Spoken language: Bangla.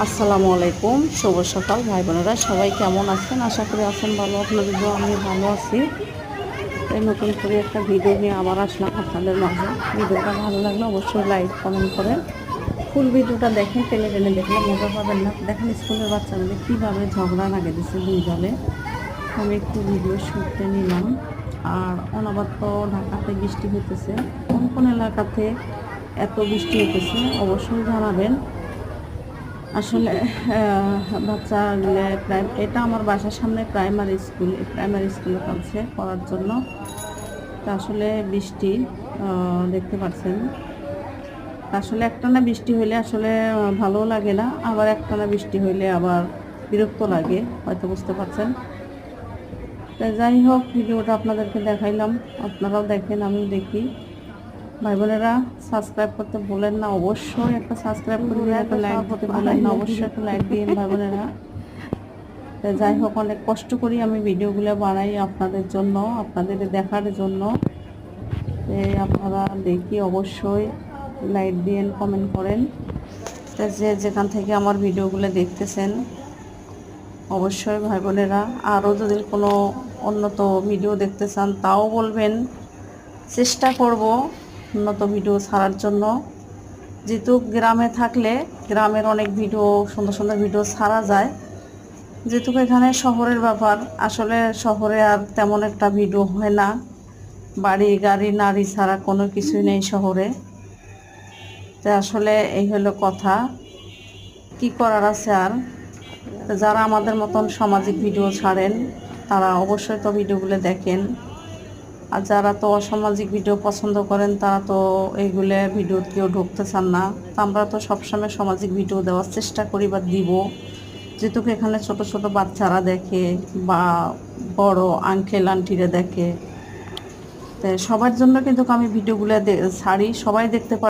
আসসালামু আলাইকুম, শুভ সকাল ভাই বোনেরা, সবাই কেমন আছেন? আশা করি আছেন ভালো। আপনাদেরও আমি ভালো আছি। এই নতুন করে একটা ভিডিও নিয়ে আবার আসলাম আপনাদের মাঝে। ভিডিওটা ভালো লাগলে অবশ্যই লাইক কমেন্ট করেন। ফুল ভিডিওটা দেখেন, টেনে টেনে দেখলে মজা পাবেন না। দেখেন স্কুলের বাচ্চাগুলো কীভাবে ঝগড়া লাগে দিচ্ছে দুই দলে। আমি একটু ভিডিও শুটতে নিলাম। আর অনবরত ঢাকাতে বৃষ্টি হইতেছে। কোন কোন এলাকাতে এত বৃষ্টি হইতেছে অবশ্যই জানাবেন। আসলে বাচ্চাগুলো এটা আমার বাসার সামনে প্রাইমারি স্কুলে কাছে পড়ার জন্য। তা আসলে বৃষ্টি দেখতে পাচ্ছেন। আসলে একটানা বৃষ্টি হইলে আসলে ভালো লাগে না, আবার একটানা বৃষ্টি হইলে আবার বিরক্ত লাগে, হয়তো বুঝতে পারছেন। তাই যাই হোক, ভিডিওটা আপনাদেরকে দেখাইলাম, আপনারাও দেখেন, আমিও দেখি। ভাই বোনেরা, সাবস্ক্রাইব করতে ভুলেন না, অবশ্যই একটা সাবস্ক্রাইব করে একটা লাইক দিতে ভুলেন না, অবশ্যই একটা লাইক দিন ভাই বোনেরা। যাই হোক, অনেক কষ্ট করি আমি ভিডিওগুলো বানাই আপনাদের জন্য, আপনাদের দেখার জন্য। আপনারা দেখি অবশ্যই লাইক দিন, কমেন্ট করেন। যে যেখান থেকে আমার ভিডিওগুলো দেখতেছেন অবশ্যই ভাই বোনেরা, আরও যদি কোনো উন্নত ভিডিও দেখতে চান তাও বলবেন, চেষ্টা করব উন্নত ভিডিও ছাড়ার জন্য। যেহেতু গ্রামে থাকলে গ্রামের অনেক ভিডিও, সুন্দর সুন্দর ভিডিও ছাড়া যায়। যেহেতু এখানে শহরের ব্যাপার, আসলে শহরে আর তেমন একটা ভিডিও হয় না। বাড়ি গাড়ি নারী ছাড়া কোনো কিছুই নেই শহরে। তো আসলে এই হলো কথা, কি করার আছে আর। যারা আমাদের মতন সামাজিক ভিডিও ছাড়েন তারা অবশ্যই তো ভিডিওগুলো দেখেন। আর যারা তো অসামাজিক ভিডিও পছন্দ করেন তারা তো এইগুলো ভিডিও কেউ ঢুকতে চান না। তো আমরা তো সবসময় সামাজিক ভিডিও দেওয়ার চেষ্টা করি বা দিব, যেহেতু এখানে ছোট ছোট বাচ্চারা দেখে বা বড় আঙ্কেল আন্টিরা দেখে। তো সবার জন্য কিন্তু আমি ভিডিওগুলো ছাড়ি, সবাই দেখতে পারে।